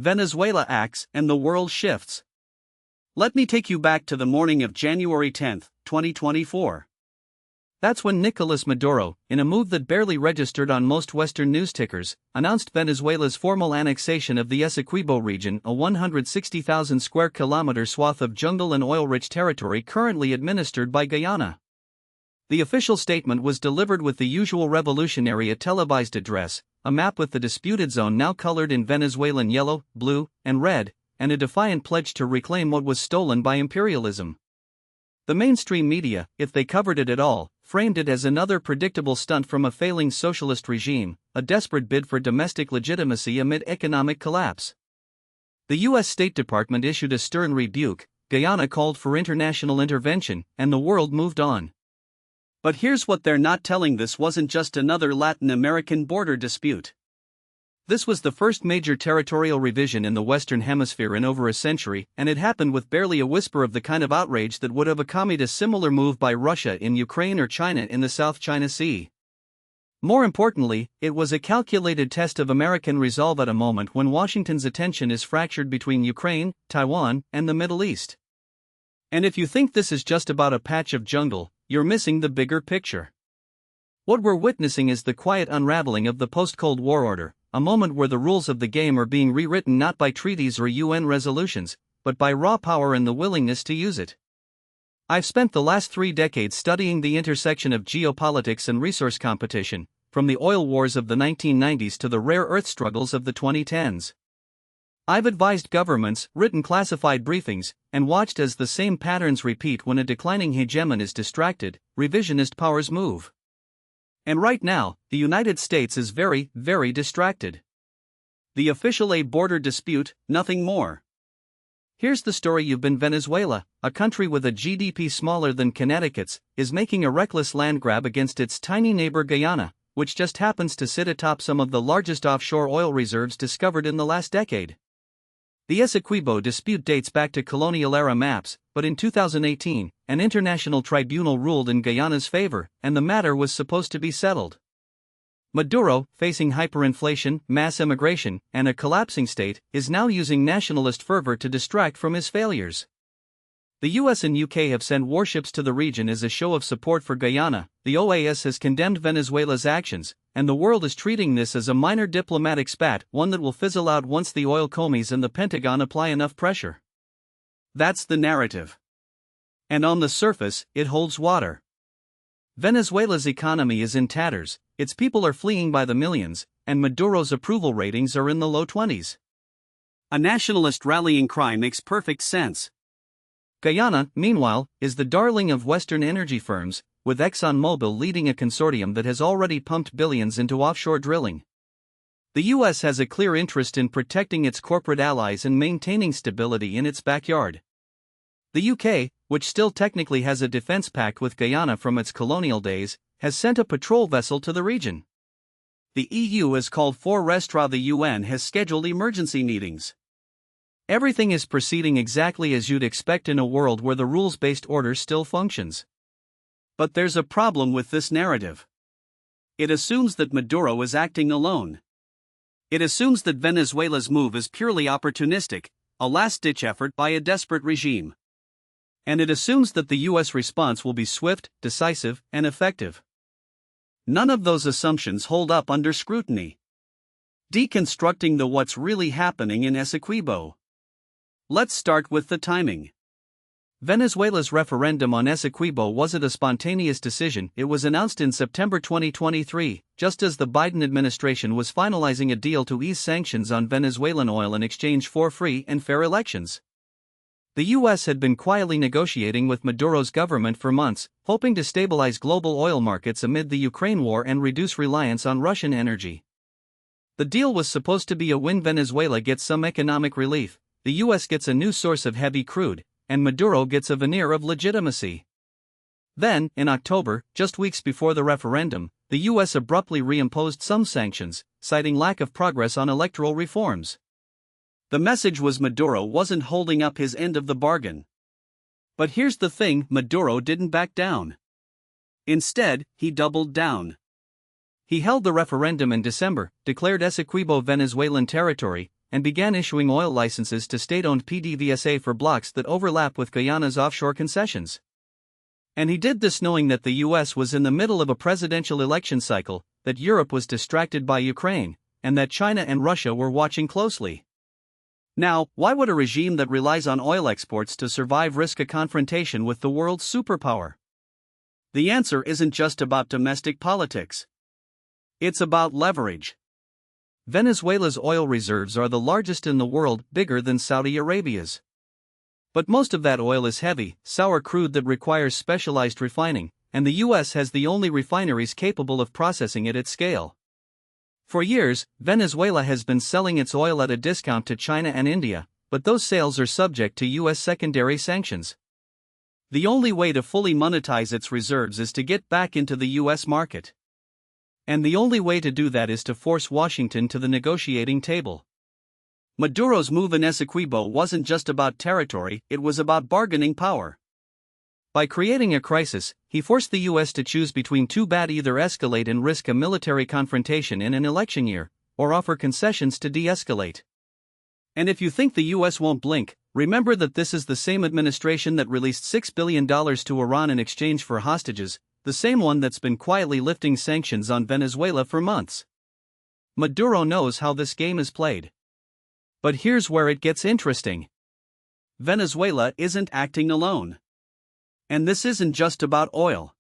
Venezuela acts and the world shifts. Let me take you back to the morning of January 10, 2024. That's when Nicolas Maduro, in a move that barely registered on most Western news tickers, announced Venezuela's formal annexation of the Essequibo region, a 160,000 square kilometer swath of jungle and oil-rich territory currently administered by Guyana. The official statement was delivered with the usual revolutionary televised address, a map with the disputed zone now colored in Venezuelan yellow, blue, and red, and a defiant pledge to reclaim what was stolen by imperialism. The mainstream media, if they covered it at all, framed it as another predictable stunt from a failing socialist regime, a desperate bid for domestic legitimacy amid economic collapse. The U.S. State Department issued a stern rebuke, Guyana called for international intervention, and the world moved on. But here's what they're not telling: this wasn't just another Latin American border dispute. This was the first major territorial revision in the Western Hemisphere in over a century, and it happened with barely a whisper of the kind of outrage that would have accompanied a similar move by Russia in Ukraine or China in the South China Sea. More importantly, it was a calculated test of American resolve at a moment when Washington's attention is fractured between Ukraine, Taiwan, and the Middle East. And if you think this is just about a patch of jungle, you're missing the bigger picture. What we're witnessing is the quiet unraveling of the post-Cold War order, a moment where the rules of the game are being rewritten not by treaties or UN resolutions, but by raw power and the willingness to use it. I've spent the last 3 decades studying the intersection of geopolitics and resource competition, from the oil wars of the 1990s to the rare earth struggles of the 2010s. I've advised governments, written classified briefings, and watched as the same patterns repeat when a declining hegemon is distracted, revisionist powers move. And right now, the United States is very, very distracted. The official border dispute, nothing more. Here's the story you've been: Venezuela, a country with a GDP smaller than Connecticut's, is making a reckless land grab against its tiny neighbor Guyana, which just happens to sit atop some of the largest offshore oil reserves discovered in the last decade. The Essequibo dispute dates back to colonial-era maps, but in 2018, an international tribunal ruled in Guyana's favor, and the matter was supposed to be settled. Maduro, facing hyperinflation, mass immigration, and a collapsing state, is now using nationalist fervor to distract from his failures. The US and UK have sent warships to the region as a show of support for Guyana, the OAS has condemned Venezuela's actions, and the world is treating this as a minor diplomatic spat, one that will fizzle out once the oil commies and the Pentagon apply enough pressure. That's the narrative. And on the surface, it holds water. Venezuela's economy is in tatters, its people are fleeing by the millions, and Maduro's approval ratings are in the low 20s. A nationalist rallying cry makes perfect sense. Guyana, meanwhile, is the darling of Western energy firms, with ExxonMobil leading a consortium that has already pumped billions into offshore drilling. The US has a clear interest in protecting its corporate allies and maintaining stability in its backyard. The UK, which still technically has a defense pact with Guyana from its colonial days, has sent a patrol vessel to the region. The EU has called for restauration. The UN has scheduled emergency meetings. Everything is proceeding exactly as you'd expect in a world where the rules-based order still functions. But there's a problem with this narrative. It assumes that Maduro is acting alone. It assumes that Venezuela's move is purely opportunistic, a last-ditch effort by a desperate regime. And it assumes that the US response will be swift, decisive, and effective. None of those assumptions hold up under scrutiny. Deconstructing the what's really happening in Essequibo. Let's start with the timing. Venezuela's referendum on Essequibo wasn't a spontaneous decision. It was announced in September 2023, just as the Biden administration was finalizing a deal to ease sanctions on Venezuelan oil in exchange for free and fair elections. The US had been quietly negotiating with Maduro's government for months, hoping to stabilize global oil markets amid the Ukraine war and reduce reliance on Russian energy. The deal was supposed to be a win. Venezuela gets some economic relief, the US gets a new source of heavy crude, and Maduro gets a veneer of legitimacy. Then, in October, just weeks before the referendum, the US abruptly reimposed some sanctions, citing lack of progress on electoral reforms. The message was Maduro wasn't holding up his end of the bargain. But here's the thing: Maduro didn't back down. Instead, he doubled down. He held the referendum in December, declared Essequibo Venezuelan territory, and began issuing oil licenses to state-owned PDVSA for blocks that overlap with Guyana's offshore concessions. And he did this knowing that the US was in the middle of a presidential election cycle, that Europe was distracted by Ukraine, and that China and Russia were watching closely. Now, why would a regime that relies on oil exports to survive risk a confrontation with the world's superpower? The answer isn't just about domestic politics. It's about leverage. Venezuela's oil reserves are the largest in the world, bigger than Saudi Arabia's. But most of that oil is heavy, sour crude that requires specialized refining, and the US has the only refineries capable of processing it at scale. For years, Venezuela has been selling its oil at a discount to China and India, but those sales are subject to US secondary sanctions. The only way to fully monetize its reserves is to get back into the US market. And the only way to do that is to force Washington to the negotiating table. Maduro's move in Essequibo wasn't just about territory, it was about bargaining power. By creating a crisis, he forced the US to choose between two: either escalate and risk a military confrontation in an election year, or offer concessions to de-escalate. And if you think the US won't blink, remember that this is the same administration that released $6 billion to Iran in exchange for hostages, the same one that's been quietly lifting sanctions on Venezuela for months. Maduro knows how this game is played. But here's where it gets interesting. Venezuela isn't acting alone. And this isn't just about oil.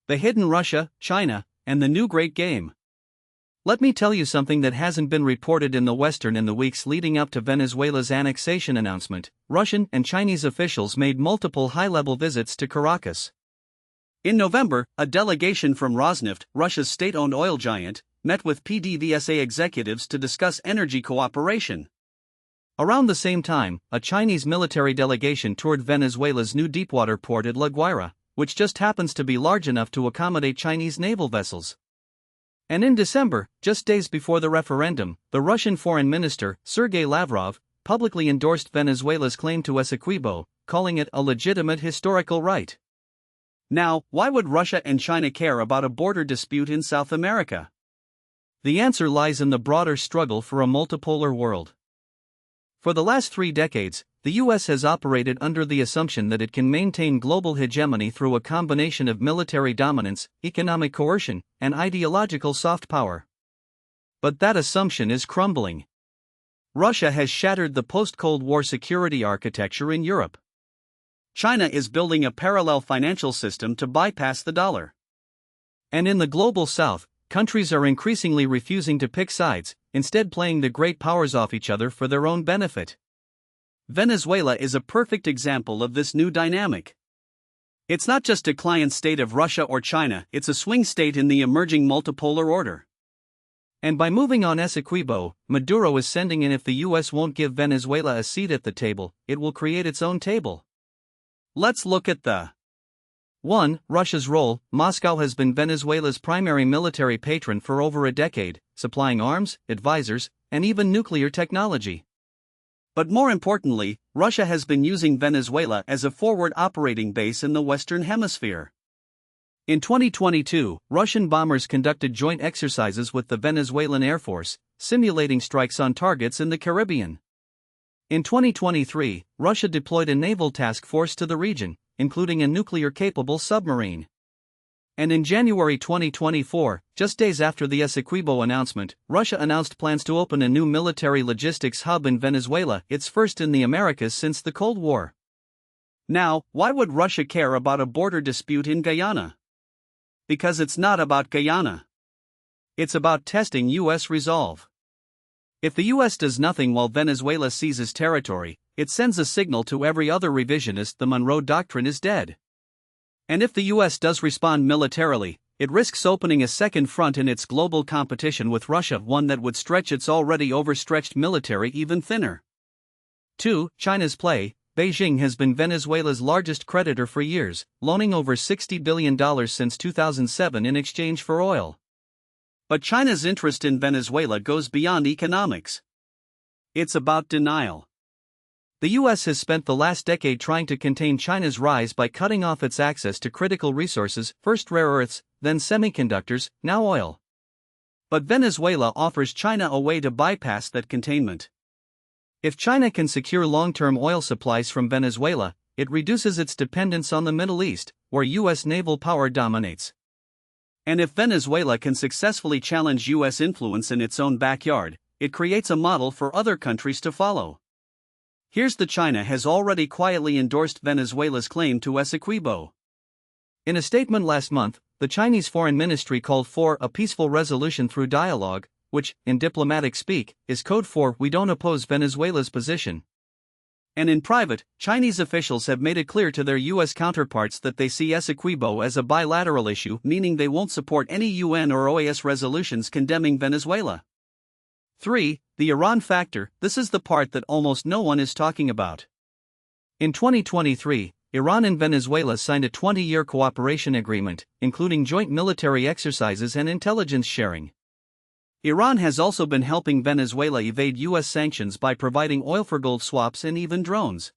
The hidden Russia, China, and the new great game. Let me tell you something that hasn't been reported in the Western in the weeks leading up to Venezuela's annexation announcement. Russian and Chinese officials made multiple high-level visits to Caracas. In November, a delegation from Rosneft, Russia's state-owned oil giant, met with PDVSA executives to discuss energy cooperation. Around the same time, a Chinese military delegation toured Venezuela's new deepwater port at La Guaira, which just happens to be large enough to accommodate Chinese naval vessels. And in December, just days before the referendum, the Russian Foreign Minister, Sergei Lavrov, publicly endorsed Venezuela's claim to Essequibo, calling it a legitimate historical right. Now, why would Russia and China care about a border dispute in South America? The answer lies in the broader struggle for a multipolar world. For the last 3 decades, the US has operated under the assumption that it can maintain global hegemony through a combination of military dominance, economic coercion, and ideological soft power. But that assumption is crumbling. Russia has shattered the post-Cold War security architecture in Europe. China is building a parallel financial system to bypass the dollar. And in the global south, countries are increasingly refusing to pick sides, instead playing the great powers off each other for their own benefit. Venezuela is a perfect example of this new dynamic. It's not just a client state of Russia or China, it's a swing state in the emerging multipolar order. And by moving on Essequibo, Maduro is sending in if the US won't give Venezuela a seat at the table, it will create its own table. Let's look at the 1. Russia's role. Moscow has been Venezuela's primary military patron for over a decade, supplying arms, advisors, and even nuclear technology. But more importantly, Russia has been using Venezuela as a forward operating base in the Western Hemisphere. In 2022, Russian bombers conducted joint exercises with the Venezuelan Air Force, simulating strikes on targets in the Caribbean. In 2023, Russia deployed a naval task force to the region, including a nuclear-capable submarine. And in January 2024, just days after the Essequibo announcement, Russia announced plans to open a new military logistics hub in Venezuela, its first in the Americas since the Cold War. Now, why would Russia care about a border dispute in Guyana? Because it's not about Guyana. It's about testing U.S. resolve. If the US does nothing while Venezuela seizes territory, it sends a signal to every other revisionist the Monroe Doctrine is dead. And if the US does respond militarily, it risks opening a second front in its global competition with Russia, one that would stretch its already overstretched military even thinner. 2. China's play. Beijing has been Venezuela's largest creditor for years, loaning over $60 billion since 2007 in exchange for oil. But China's interest in Venezuela goes beyond economics. It's about denial. The US has spent the last decade trying to contain China's rise by cutting off its access to critical resources, first rare earths, then semiconductors, now oil. But Venezuela offers China a way to bypass that containment. If China can secure long-term oil supplies from Venezuela, it reduces its dependence on the Middle East, where U.S. naval power dominates. And if Venezuela can successfully challenge U.S. influence in its own backyard, it creates a model for other countries to follow. Here's the China has already quietly endorsed Venezuela's claim to Essequibo. In a statement last month, the Chinese Foreign Ministry called for a peaceful resolution through dialogue, which, in diplomatic speak, is code for "we don't oppose Venezuela's position." And in private, Chinese officials have made it clear to their U.S. counterparts that they see Essequibo as a bilateral issue, meaning they won't support any UN or OAS resolutions condemning Venezuela. 3. The Iran factor. This is the part that almost no one is talking about. In 2023, Iran and Venezuela signed a 20-year cooperation agreement, including joint military exercises and intelligence sharing. Iran has also been helping Venezuela evade U.S. sanctions by providing oil for gold swaps and even drones.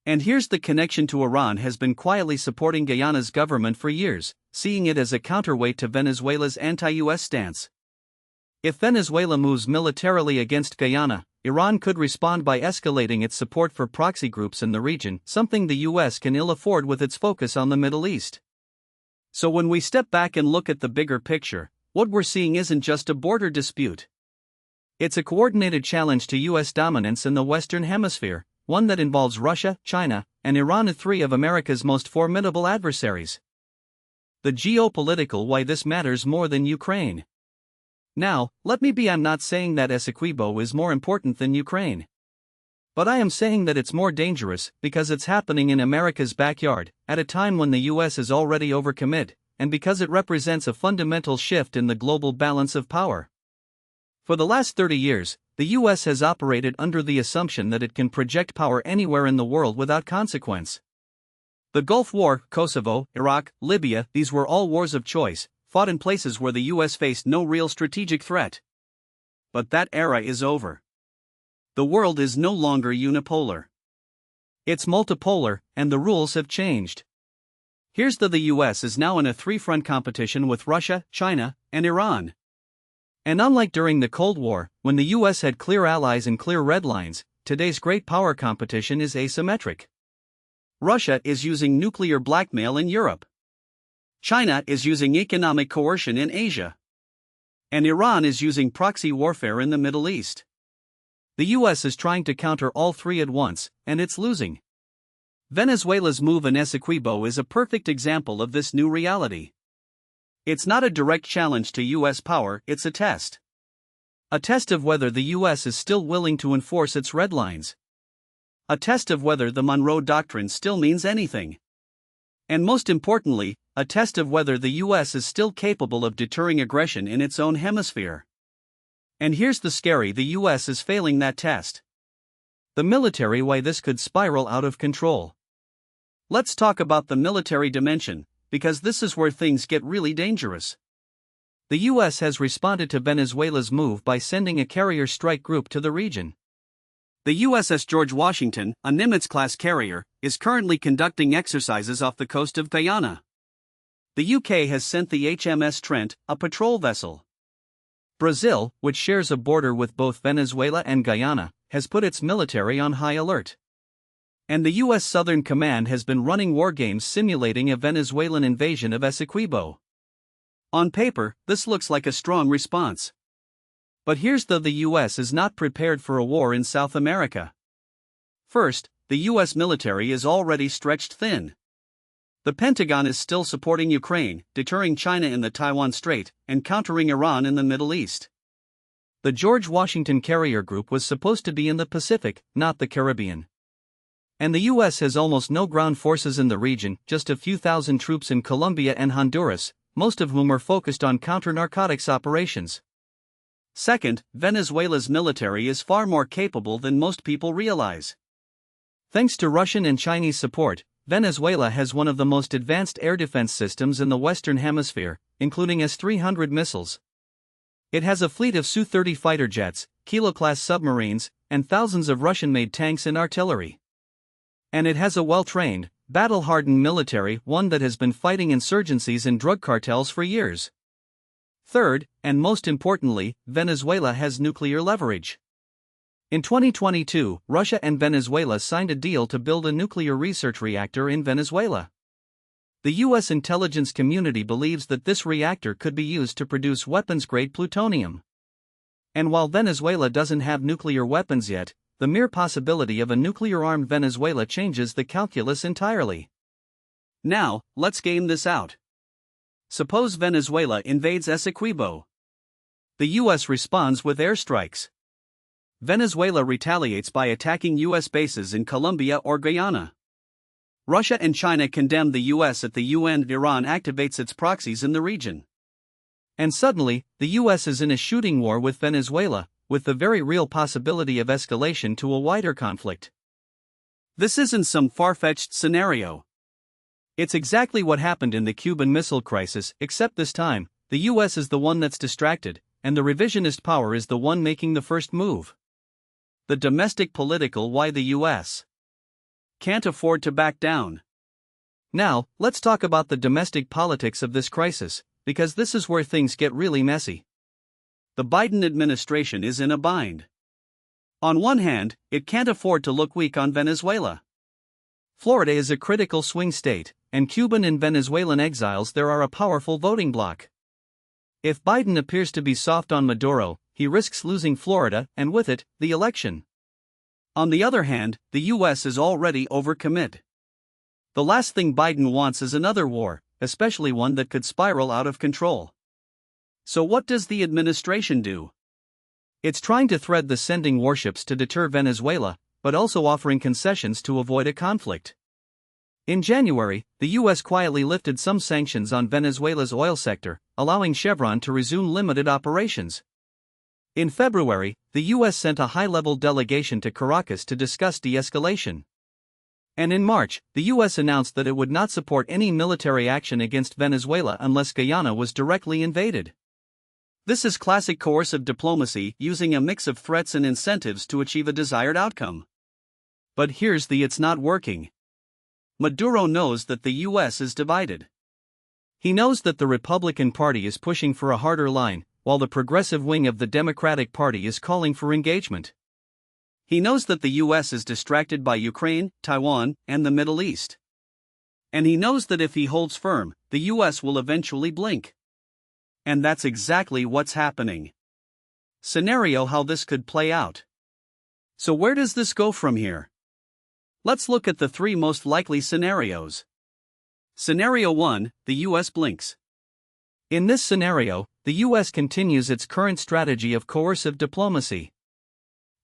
And here's the connection to Iran has been quietly supporting Guyana's government for years, seeing it as a counterweight to Venezuela's anti-U.S. stance. If Venezuela moves militarily against Guyana, Iran could respond by escalating its support for proxy groups in the region, something the U.S. can ill afford with its focus on the Middle East. So when we step back and look at the bigger picture, what we're seeing isn't just a border dispute. It's a coordinated challenge to U.S. dominance in the Western Hemisphere, one that involves Russia, China, and Iran, three of America's most formidable adversaries. The geopolitical why this matters more than Ukraine. Now, let me be, I'm not saying that Essequibo is more important than Ukraine. But I am saying that it's more dangerous because it's happening in America's backyard, at a time when the U.S. is already overcommitted, and because it represents a fundamental shift in the global balance of power. For the last 30 years, the U.S. has operated under the assumption that it can project power anywhere in the world without consequence. The Gulf War, Kosovo, Iraq, Libya, these were all wars of choice, fought in places where the U.S. faced no real strategic threat. But that era is over. The world is no longer unipolar. It's multipolar, and the rules have changed. Here's the U.S. is now in a three-front competition with Russia, China, and Iran. And unlike during the Cold War, when the U.S. had clear allies and clear red lines, today's great power competition is asymmetric. Russia is using nuclear blackmail in Europe. China is using economic coercion in Asia. And Iran is using proxy warfare in the Middle East. The U.S. is trying to counter all three at once, and it's losing. Venezuela's move in Essequibo is a perfect example of this new reality. It's not a direct challenge to U.S. power, it's a test. A test of whether the U.S. is still willing to enforce its red lines. A test of whether the Monroe Doctrine still means anything. And most importantly, a test of whether the U.S. is still capable of deterring aggression in its own hemisphere. And here's the scary: the U.S. is failing that test. The military, why this could spiral out of control. Let's talk about the military dimension, because this is where things get really dangerous. The U.S. has responded to Venezuela's move by sending a carrier strike group to the region. The USS George Washington, a Nimitz-class carrier, is currently conducting exercises off the coast of Guyana. The UK has sent the HMS Trent, a patrol vessel. Brazil, which shares a border with both Venezuela and Guyana, has put its military on high alert. And the U.S. Southern Command has been running war games simulating a Venezuelan invasion of Essequibo. On paper, this looks like a strong response. But here's the U.S. is not prepared for a war in South America. First, the U.S. military is already stretched thin. The Pentagon is still supporting Ukraine, deterring China in the Taiwan Strait, and countering Iran in the Middle East. The George Washington Carrier Group was supposed to be in the Pacific, not the Caribbean. And the U.S. has almost no ground forces in the region, just a few thousand troops in Colombia and Honduras, most of whom are focused on counter-narcotics operations. Second, Venezuela's military is far more capable than most people realize. Thanks to Russian and Chinese support, Venezuela has one of the most advanced air defense systems in the Western Hemisphere, including S-300 missiles. It has a fleet of Su-30 fighter jets, Kilo-class submarines, and thousands of Russian-made tanks and artillery. And it has a well-trained, battle-hardened military, one that has been fighting insurgencies and drug cartels for years. Third, and most importantly, Venezuela has nuclear leverage. In 2022, Russia and Venezuela signed a deal to build a nuclear research reactor in Venezuela. The U.S. intelligence community believes that this reactor could be used to produce weapons-grade plutonium. And while Venezuela doesn't have nuclear weapons yet, the mere possibility of a nuclear-armed Venezuela changes the calculus entirely. Now, let's game this out. Suppose Venezuela invades Essequibo. The U.S. responds with airstrikes. Venezuela retaliates by attacking U.S. bases in Colombia or Guyana. Russia and China condemn the U.S. at the UN. Iran activates its proxies in the region. And suddenly, the U.S. is in a shooting war with Venezuela, with the very real possibility of escalation to a wider conflict. This isn't some far-fetched scenario. It's exactly what happened in the Cuban Missile Crisis, except this time, the U.S. is the one that's distracted, and the revisionist power is the one making the first move. The domestic political why the U.S. can't afford to back down. Now, let's talk about the domestic politics of this crisis, because this is where things get really messy. The Biden administration is in a bind. On one hand, it can't afford to look weak on Venezuela. Florida is a critical swing state, and Cuban and Venezuelan exiles there are a powerful voting bloc. If Biden appears to be soft on Maduro, he risks losing Florida, and with it, the election. On the other hand, the U.S. is already overcommit. The last thing Biden wants is another war, especially one that could spiral out of control. So what does the administration do? It's trying to thread the sending warships to deter Venezuela, but also offering concessions to avoid a conflict. In January, the U.S. quietly lifted some sanctions on Venezuela's oil sector, allowing Chevron to resume limited operations. In February, the U.S. sent a high-level delegation to Caracas to discuss de-escalation. And in March, the U.S. announced that it would not support any military action against Venezuela unless Guyana was directly invaded. This is classic coercive diplomacy, using a mix of threats and incentives to achieve a desired outcome. But here's the it's not working. Maduro knows that the U.S. is divided. He knows that the Republican Party is pushing for a harder line, while the progressive wing of the Democratic Party is calling for engagement. He knows that the U.S. is distracted by Ukraine, Taiwan, and the Middle East. And he knows that if he holds firm, the U.S. will eventually blink. And that's exactly what's happening. Scenario how this could play out. So where does this go from here? Let's look at the three most likely scenarios. Scenario 1, the U.S. blinks. In this scenario, the U.S. continues its current strategy of coercive diplomacy.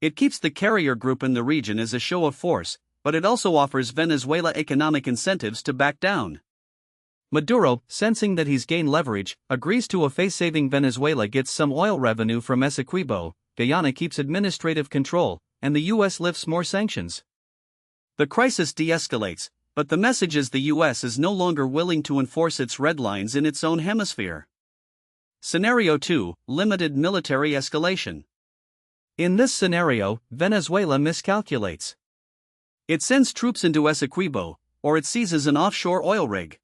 It keeps the carrier group in the region as a show of force, but it also offers Venezuela economic incentives to back down. Maduro, sensing that he's gained leverage, agrees to a face-saving Venezuela gets some oil revenue from Essequibo, Guyana keeps administrative control, and the U.S. lifts more sanctions. The crisis de-escalates, but the message is the U.S. is no longer willing to enforce its red lines in its own hemisphere. Scenario 2, limited military escalation. In this scenario, Venezuela miscalculates. It sends troops into Essequibo, or it seizes an offshore oil rig.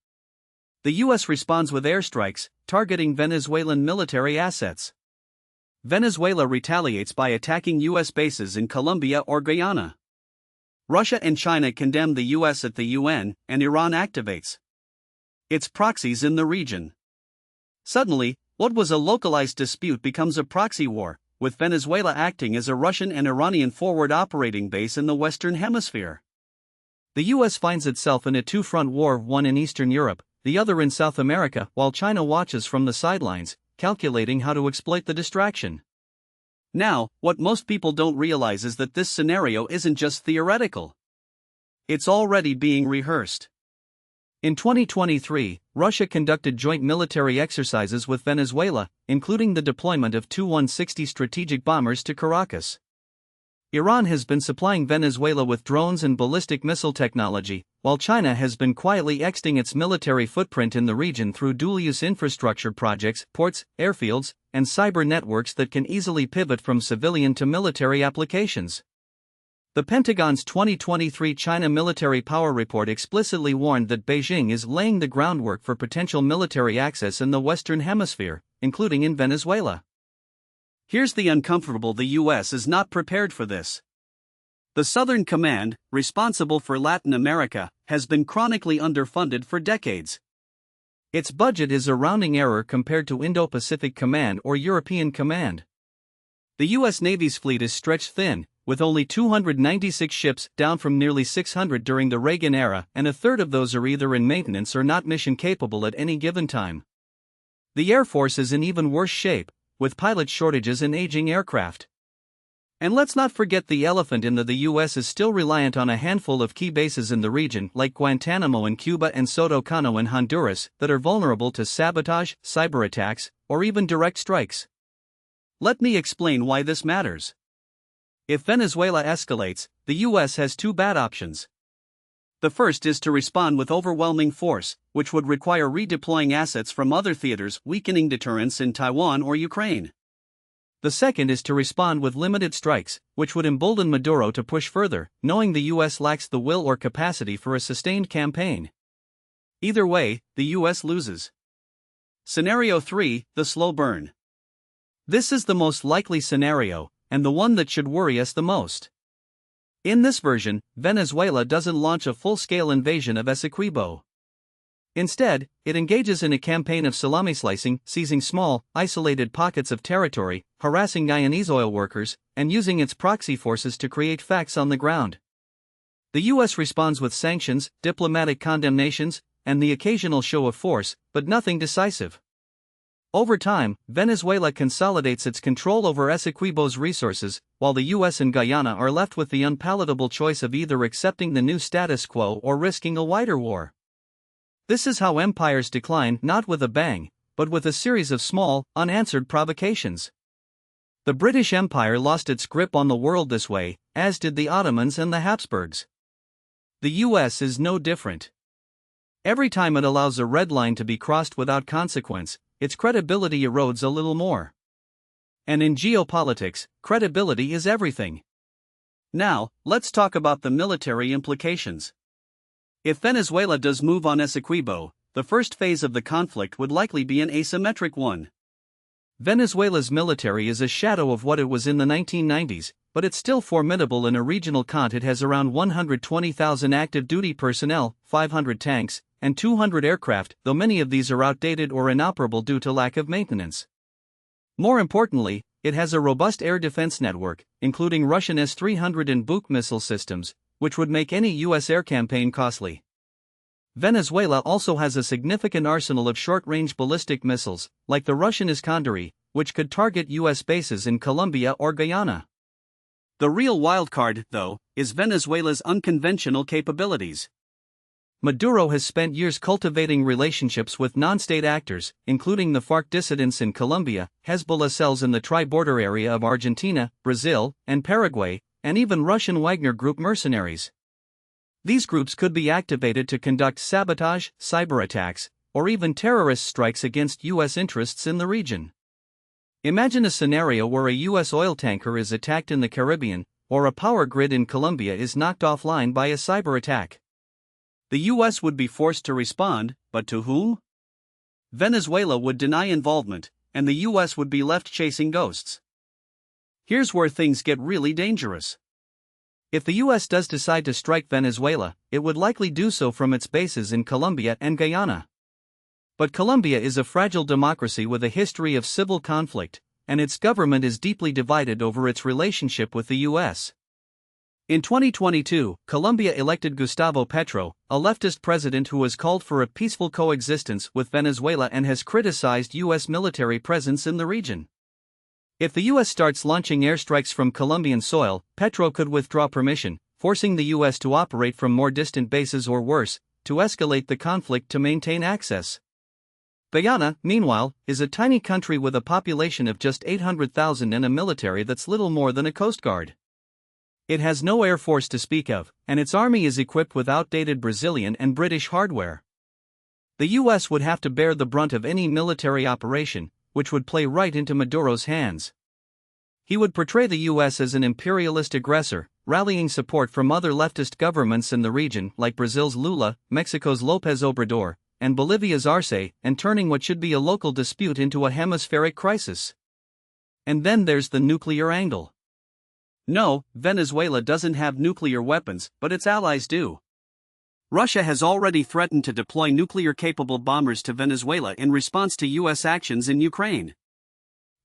The U.S. responds with airstrikes, targeting Venezuelan military assets. Venezuela retaliates by attacking U.S. bases in Colombia or Guyana. Russia and China condemn the U.S. at the UN, and Iran activates its proxies in the region. Suddenly, what was a localized dispute becomes a proxy war, with Venezuela acting as a Russian and Iranian forward operating base in the Western Hemisphere. The U.S. finds itself in a two-front war, one in Eastern Europe, the other in South America, while China watches from the sidelines, calculating how to exploit the distraction. Now, what most people don't realize is that this scenario isn't just theoretical. It's already being rehearsed. In 2023, Russia conducted joint military exercises with Venezuela, including the deployment of two 160 strategic bombers to Caracas. Iran has been supplying Venezuela with drones and ballistic missile technology, while China has been quietly extending its military footprint in the region through dual-use infrastructure projects, ports, airfields, and cyber networks that can easily pivot from civilian to military applications. The Pentagon's 2023 China Military Power Report explicitly warned that Beijing is laying the groundwork for potential military access in the Western Hemisphere, including in Venezuela. Here's the uncomfortable: the US is not prepared for this. The Southern Command, responsible for Latin America, has been chronically underfunded for decades. Its budget is a rounding error compared to Indo-Pacific Command or European Command. The U.S. Navy's fleet is stretched thin, with only 296 ships, down from nearly 600 during the Reagan era, and a third of those are either in maintenance or not mission capable at any given time. The Air Force is in even worse shape, with pilot shortages and aging aircraft. And let's not forget the elephant in the U.S. is still reliant on a handful of key bases in the region, like Guantanamo in Cuba and Soto Cano in Honduras, that are vulnerable to sabotage, cyber attacks, or even direct strikes. Let me explain why this matters. If Venezuela escalates, the U.S. has two bad options. The first is to respond with overwhelming force, which would require redeploying assets from other theaters, weakening deterrence in Taiwan or Ukraine. The second is to respond with limited strikes, which would embolden Maduro to push further, knowing the U.S. lacks the will or capacity for a sustained campaign. Either way, the U.S. loses. Scenario 3: the slow burn. This is the most likely scenario, and the one that should worry us the most. In this version, Venezuela doesn't launch a full-scale invasion of Essequibo. Instead, it engages in a campaign of salami slicing, seizing small, isolated pockets of territory, harassing Guyanese oil workers, and using its proxy forces to create facts on the ground. The U.S. responds with sanctions, diplomatic condemnations, and the occasional show of force, but nothing decisive. Over time, Venezuela consolidates its control over Essequibo's resources, while the U.S. and Guyana are left with the unpalatable choice of either accepting the new status quo or risking a wider war. This is how empires decline, not with a bang, but with a series of small, unanswered provocations. The British Empire lost its grip on the world this way, as did the Ottomans and the Habsburgs. The U.S. is no different. Every time it allows a red line to be crossed without consequence, its credibility erodes a little more. And in geopolitics, credibility is everything. Now, let's talk about the military implications. If Venezuela does move on Essequibo, the first phase of the conflict would likely be an asymmetric one. Venezuela's military is a shadow of what it was in the 1990s, but it's still formidable in a regional cont. It has around 120,000 active duty personnel, 500 tanks, and 200 aircraft, though many of these are outdated or inoperable due to lack of maintenance. More importantly, it has a robust air defense network, including Russian S-300 and Buk missile systems, which would make any U.S. air campaign costly. Venezuela also has a significant arsenal of short-range ballistic missiles, like the Russian Iskanderi, which could target U.S. bases in Colombia or Guyana. The real wildcard, though, is Venezuela's unconventional capabilities. Maduro has spent years cultivating relationships with non-state actors, including the FARC dissidents in Colombia, Hezbollah cells in the tri-border area of Argentina, Brazil, and Paraguay, and even Russian Wagner Group mercenaries. These groups could be activated to conduct sabotage, cyber attacks, or even terrorist strikes against U.S. interests in the region. Imagine a scenario where a U.S. oil tanker is attacked in the Caribbean, or a power grid in Colombia is knocked offline by a cyber attack. The U.S. would be forced to respond, but to whom? Venezuela would deny involvement, and the U.S. would be left chasing ghosts. Here's where things get really dangerous. If the U.S. does decide to strike Venezuela, it would likely do so from its bases in Colombia and Guyana. But Colombia is a fragile democracy with a history of civil conflict, and its government is deeply divided over its relationship with the U.S. In 2022, Colombia elected Gustavo Petro, a leftist president who has called for a peaceful coexistence with Venezuela and has criticized U.S. military presence in the region. If the U.S. starts launching airstrikes from Colombian soil, Petro could withdraw permission, forcing the U.S. to operate from more distant bases or worse, to escalate the conflict to maintain access. Guyana, meanwhile, is a tiny country with a population of just 800,000 and a military that's little more than a coast guard. It has no air force to speak of, and its army is equipped with outdated Brazilian and British hardware. The U.S. would have to bear the brunt of any military operation, which would play right into Maduro's hands. He would portray the U.S. as an imperialist aggressor, rallying support from other leftist governments in the region like Brazil's Lula, Mexico's López Obrador, and Bolivia's Arce, and turning what should be a local dispute into a hemispheric crisis. And then there's the nuclear angle. No, Venezuela doesn't have nuclear weapons, but its allies do. Russia has already threatened to deploy nuclear-capable bombers to Venezuela in response to U.S. actions in Ukraine.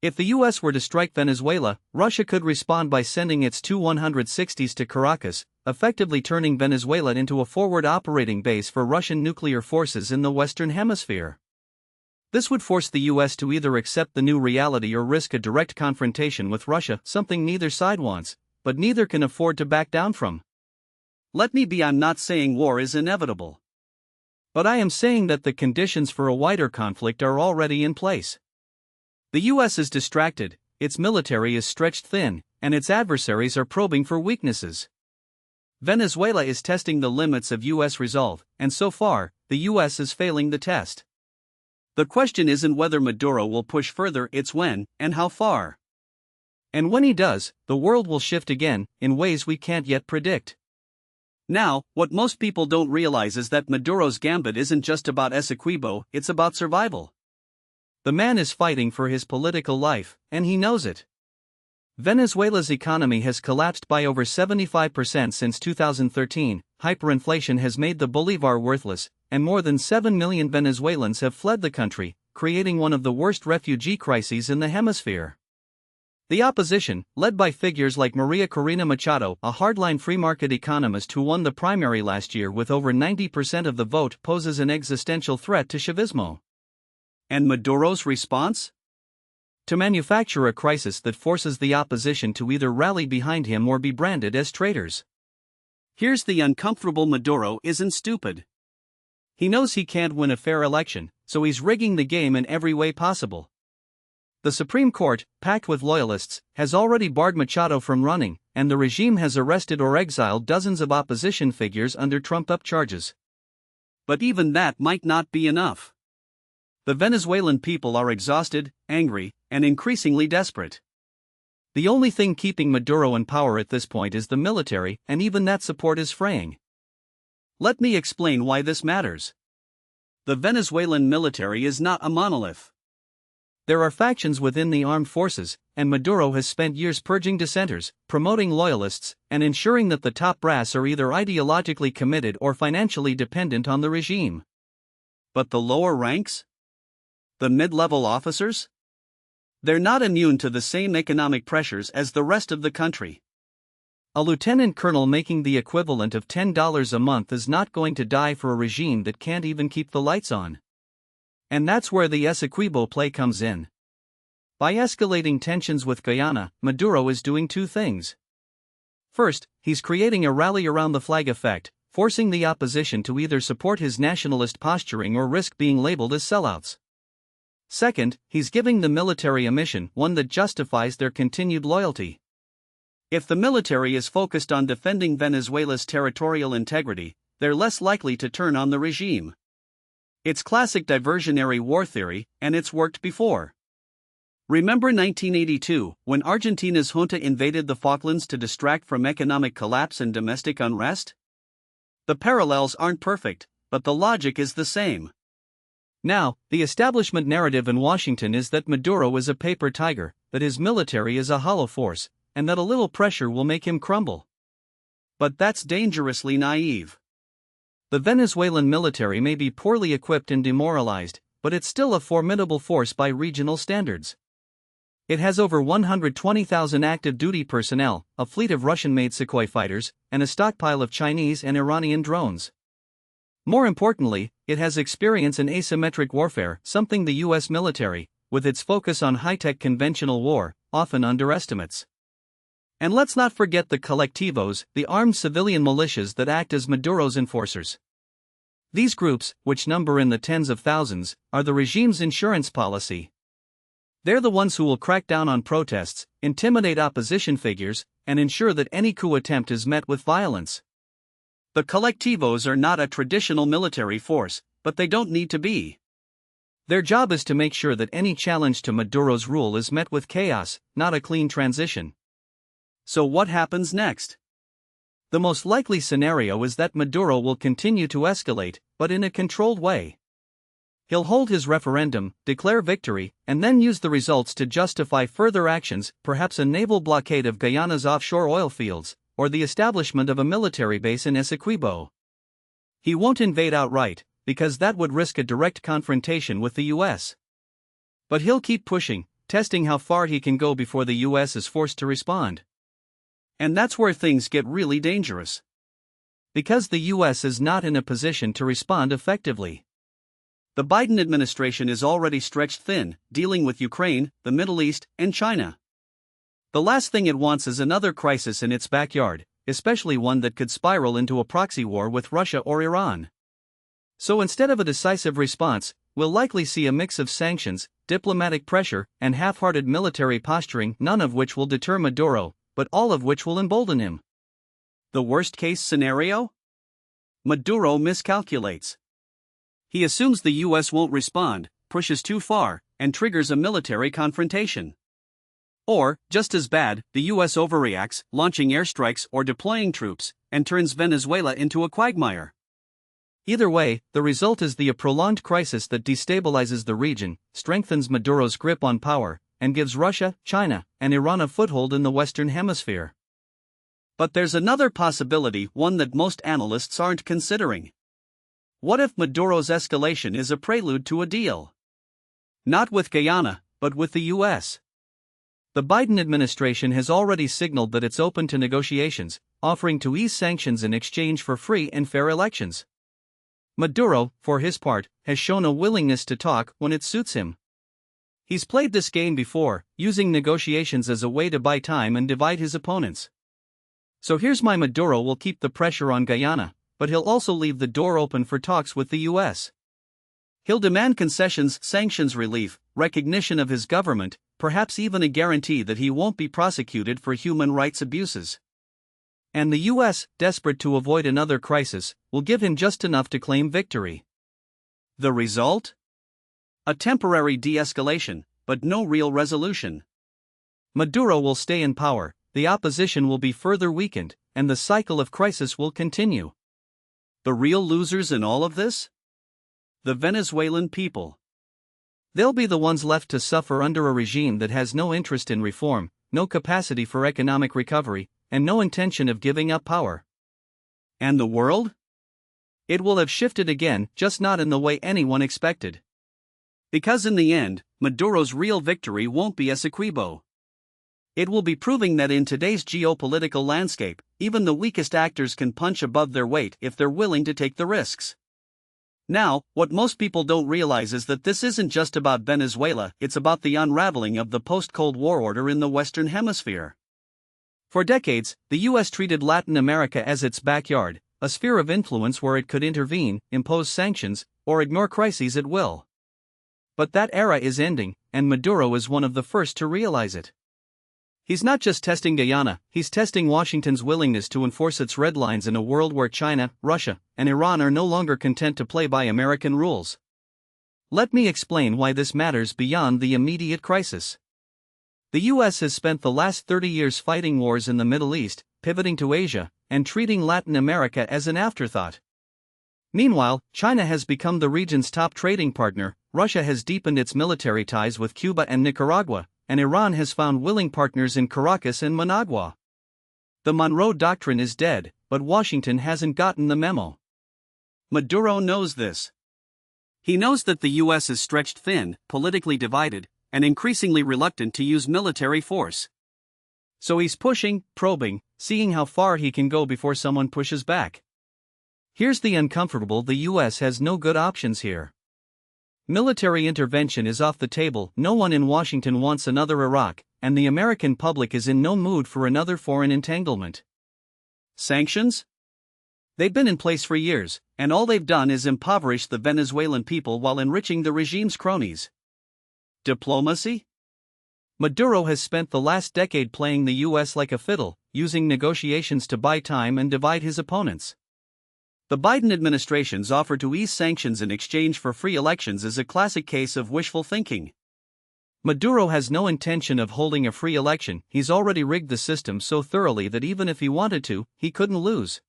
If the U.S. were to strike Venezuela, Russia could respond by sending its Tu-160s to Caracas, effectively turning Venezuela into a forward operating base for Russian nuclear forces in the Western Hemisphere. This would force the U.S. to either accept the new reality or risk a direct confrontation with Russia, something neither side wants, but neither can afford to back down from. Let me be, I'm not saying war is inevitable. But I am saying that the conditions for a wider conflict are already in place. The U.S. is distracted, its military is stretched thin, and its adversaries are probing for weaknesses. Venezuela is testing the limits of U.S. resolve, and so far, the U.S. is failing the test. The question isn't whether Maduro will push further, it's when, and how far. And when he does, the world will shift again, in ways we can't yet predict. Now, what most people don't realize is that Maduro's gambit isn't just about Essequibo, it's about survival. The man is fighting for his political life, and he knows it. Venezuela's economy has collapsed by over 75% since 2013, hyperinflation has made the bolivar worthless, and more than 7 million Venezuelans have fled the country, creating one of the worst refugee crises in the hemisphere. The opposition, led by figures like Maria Corina Machado, a hardline free-market economist who won the primary last year with over 90% of the vote, poses an existential threat to Chavismo. And Maduro's response? To manufacture a crisis that forces the opposition to either rally behind him or be branded as traitors. Here's the uncomfortable: Maduro isn't stupid. He knows he can't win a fair election, so he's rigging the game in every way possible. The Supreme Court, packed with loyalists, has already barred Machado from running, and the regime has arrested or exiled dozens of opposition figures under trumped-up charges. But even that might not be enough. The Venezuelan people are exhausted, angry, and increasingly desperate. The only thing keeping Maduro in power at this point is the military, and even that support is fraying. Let me explain why this matters. The Venezuelan military is not a monolith. There are factions within the armed forces, and Maduro has spent years purging dissenters, promoting loyalists, and ensuring that the top brass are either ideologically committed or financially dependent on the regime. But the lower ranks? The mid-level officers? They're not immune to the same economic pressures as the rest of the country. A lieutenant colonel making the equivalent of $10 a month is not going to die for a regime that can't even keep the lights on. And that's where the Essequibo play comes in. By escalating tensions with Guyana, Maduro is doing two things. First, he's creating a rally around the flag effect, forcing the opposition to either support his nationalist posturing or risk being labeled as sellouts. Second, he's giving the military a mission, one that justifies their continued loyalty. If the military is focused on defending Venezuela's territorial integrity, they're less likely to turn on the regime. It's classic diversionary war theory, and it's worked before. Remember 1982, when Argentina's junta invaded the Falklands to distract from economic collapse and domestic unrest? The parallels aren't perfect, but the logic is the same. Now, the establishment narrative in Washington is that Maduro is a paper tiger, that his military is a hollow force, and that a little pressure will make him crumble. But that's dangerously naive. The Venezuelan military may be poorly equipped and demoralized, but it's still a formidable force by regional standards. It has over 120,000 active duty personnel, a fleet of Russian-made Sukhoi fighters, and a stockpile of Chinese and Iranian drones. More importantly, it has experience in asymmetric warfare, something the U.S. military, with its focus on high-tech conventional war, often underestimates. And let's not forget the colectivos, the armed civilian militias that act as Maduro's enforcers. These groups, which number in the tens of thousands, are the regime's insurance policy. They're the ones who will crack down on protests, intimidate opposition figures, and ensure that any coup attempt is met with violence. The colectivos are not a traditional military force, but they don't need to be. Their job is to make sure that any challenge to Maduro's rule is met with chaos, not a clean transition. So what happens next? The most likely scenario is that Maduro will continue to escalate, but in a controlled way. He'll hold his referendum, declare victory, and then use the results to justify further actions, perhaps a naval blockade of Guyana's offshore oil fields, or the establishment of a military base in Essequibo. He won't invade outright, because that would risk a direct confrontation with the US. But he'll keep pushing, testing how far he can go before the US is forced to respond. And that's where things get really dangerous. Because the US is not in a position to respond effectively. The Biden administration is already stretched thin, dealing with Ukraine, the Middle East, and China. The last thing it wants is another crisis in its backyard, especially one that could spiral into a proxy war with Russia or Iran. So instead of a decisive response, we'll likely see a mix of sanctions, diplomatic pressure, and half-hearted military posturing, none of which will deter Maduro, but all of which will embolden him. The worst-case scenario? Maduro miscalculates. He assumes the US won't respond, pushes too far, and triggers a military confrontation. Or, just as bad, the US overreacts, launching airstrikes or deploying troops, and turns Venezuela into a quagmire. Either way, the result is a prolonged crisis that destabilizes the region, strengthens Maduro's grip on power, and gives Russia, China, and Iran a foothold in the Western Hemisphere. But there's another possibility, one that most analysts aren't considering. What if Maduro's escalation is a prelude to a deal? Not with Guyana, but with the US. The Biden administration has already signaled that it's open to negotiations, offering to ease sanctions in exchange for free and fair elections. Maduro, for his part, has shown a willingness to talk when it suits him. He's played this game before, using negotiations as a way to buy time and divide his opponents. So here's my Maduro will keep the pressure on Guyana, but he'll also leave the door open for talks with the US. He'll demand concessions, sanctions relief, recognition of his government, perhaps even a guarantee that he won't be prosecuted for human rights abuses. And the US, desperate to avoid another crisis, will give him just enough to claim victory. The result? A temporary de-escalation, but no real resolution. Maduro will stay in power, the opposition will be further weakened, and the cycle of crisis will continue. The real losers in all of this? The Venezuelan people. They'll be the ones left to suffer under a regime that has no interest in reform, no capacity for economic recovery, and no intention of giving up power. And the world? It will have shifted again, just not in the way anyone expected. Because in the end, Maduro's real victory won't be Essequibo. It will be proving that in today's geopolitical landscape, even the weakest actors can punch above their weight if they're willing to take the risks. Now, what most people don't realize is that this isn't just about Venezuela, it's about the unraveling of the post-Cold War order in the Western Hemisphere. For decades, the US treated Latin America as its backyard, a sphere of influence where it could intervene, impose sanctions, or ignore crises at will. But that era is ending, and Maduro is one of the first to realize it. He's not just testing Guyana, he's testing Washington's willingness to enforce its red lines in a world where China, Russia, and Iran are no longer content to play by American rules. Let me explain why this matters beyond the immediate crisis. The US has spent the last 30 years fighting wars in the Middle East, pivoting to Asia, and treating Latin America as an afterthought. Meanwhile, China has become the region's top trading partner, Russia has deepened its military ties with Cuba and Nicaragua, and Iran has found willing partners in Caracas and Managua. The Monroe Doctrine is dead, but Washington hasn't gotten the memo. Maduro knows this. He knows that the US is stretched thin, politically divided, and increasingly reluctant to use military force. So he's pushing, probing, seeing how far he can go before someone pushes back. Here's the uncomfortable: the US has no good options here. Military intervention is off the table, no one in Washington wants another Iraq, and the American public is in no mood for another foreign entanglement. Sanctions? They've been in place for years, and all they've done is impoverish the Venezuelan people while enriching the regime's cronies. Diplomacy? Maduro has spent the last decade playing the US like a fiddle, using negotiations to buy time and divide his opponents. The Biden administration's offer to ease sanctions in exchange for free elections is a classic case of wishful thinking. Maduro has no intention of holding a free election, he's already rigged the system so thoroughly that even if he wanted to, he couldn't lose.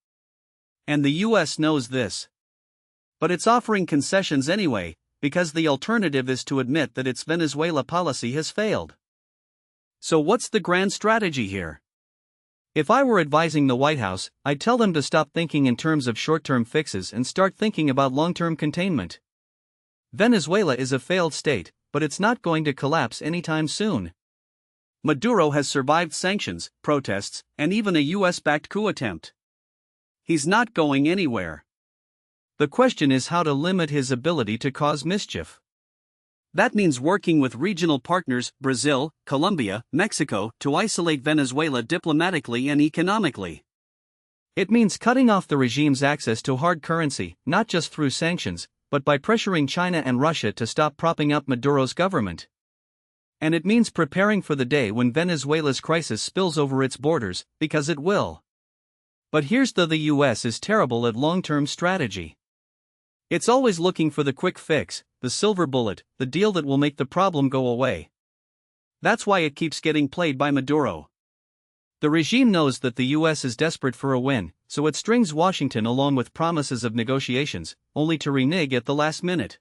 And the US knows this. But it's offering concessions anyway, because the alternative is to admit that its Venezuela policy has failed. So what's the grand strategy here? If I were advising the White House, I'd tell them to stop thinking in terms of short-term fixes and start thinking about long-term containment. Venezuela is a failed state, but it's not going to collapse anytime soon. Maduro has survived sanctions, protests, and even a US-backed coup attempt. He's not going anywhere. The question is how to limit his ability to cause mischief. That means working with regional partners, Brazil, Colombia, Mexico, to isolate Venezuela diplomatically and economically. It means cutting off the regime's access to hard currency, not just through sanctions, but by pressuring China and Russia to stop propping up Maduro's government. And it means preparing for the day when Venezuela's crisis spills over its borders, because it will. But here's the US is terrible at long-term strategy. It's always looking for the quick fix, the silver bullet, the deal that will make the problem go away. That's why it keeps getting played by Maduro. The regime knows that the US is desperate for a win, so it strings Washington along with promises of negotiations, only to renege at the last minute.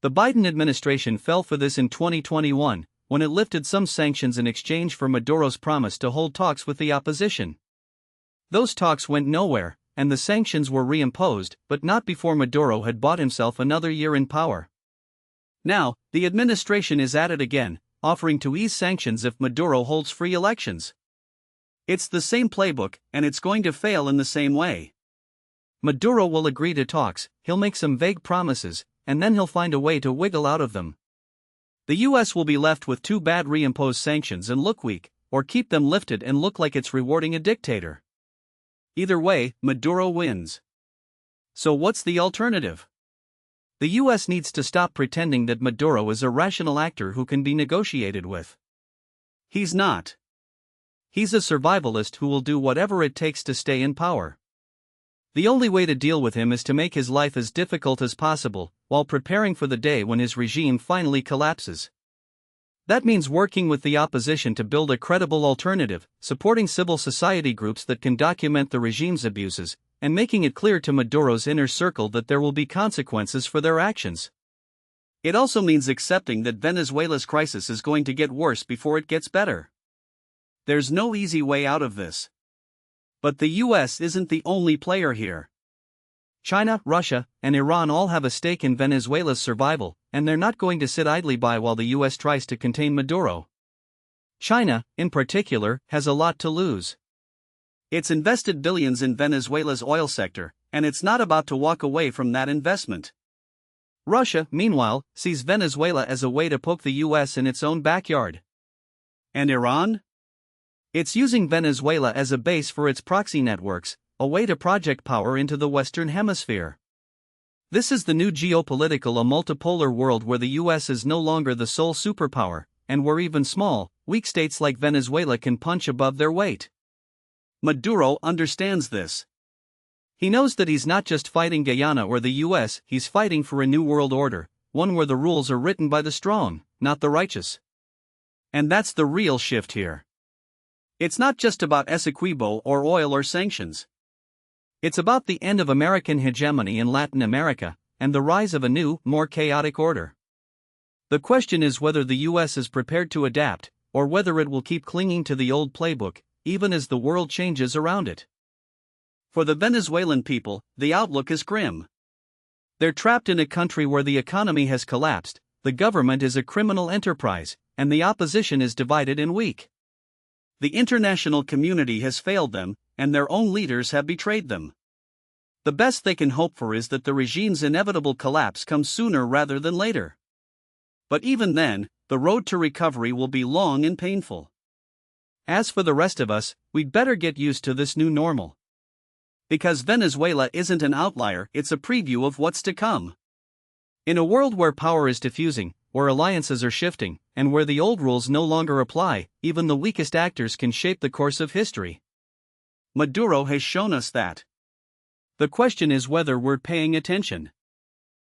The Biden administration fell for this in 2021, when it lifted some sanctions in exchange for Maduro's promise to hold talks with the opposition. Those talks went nowhere, and the sanctions were reimposed, but not before Maduro had bought himself another year in power. Now, the administration is at it again, offering to ease sanctions if Maduro holds free elections. It's the same playbook, and it's going to fail in the same way. Maduro will agree to talks, he'll make some vague promises, and then he'll find a way to wiggle out of them. The US will be left with too bad reimposed sanctions and look weak, or keep them lifted and look like it's rewarding a dictator. Either way, Maduro wins. So what's the alternative? The US needs to stop pretending that Maduro is a rational actor who can be negotiated with. He's not. He's a survivalist who will do whatever it takes to stay in power. The only way to deal with him is to make his life as difficult as possible, while preparing for the day when his regime finally collapses. That means working with the opposition to build a credible alternative, supporting civil society groups that can document the regime's abuses, and making it clear to Maduro's inner circle that there will be consequences for their actions. It also means accepting that Venezuela's crisis is going to get worse before it gets better. There's no easy way out of this. But the US isn't the only player here. China, Russia, and Iran all have a stake in Venezuela's survival, and they're not going to sit idly by while the US tries to contain Maduro. China, in particular, has a lot to lose. It's invested billions in Venezuela's oil sector, and it's not about to walk away from that investment. Russia, meanwhile, sees Venezuela as a way to poke the US in its own backyard. And Iran? It's using Venezuela as a base for its proxy networks, a way to project power into the Western Hemisphere. This is the new geopolitical, a multipolar world where the US is no longer the sole superpower, and where even small, weak states like Venezuela can punch above their weight. Maduro understands this. He knows that he's not just fighting Guyana or the US, he's fighting for a new world order, one where the rules are written by the strong, not the righteous. And that's the real shift here. It's not just about Essequibo or oil or sanctions. It's about the end of American hegemony in Latin America, and the rise of a new, more chaotic order. The question is whether the US is prepared to adapt, or whether it will keep clinging to the old playbook, even as the world changes around it. For the Venezuelan people, the outlook is grim. They're trapped in a country where the economy has collapsed, the government is a criminal enterprise, and the opposition is divided and weak. The international community has failed them, and their own leaders have betrayed them. The best they can hope for is that the regime's inevitable collapse comes sooner rather than later. But even then, the road to recovery will be long and painful. As for the rest of us, we'd better get used to this new normal. Because Venezuela isn't an outlier, it's a preview of what's to come. In a world where power is diffusing, where alliances are shifting, and where the old rules no longer apply, even the weakest actors can shape the course of history. Maduro has shown us that. The question is whether we're paying attention.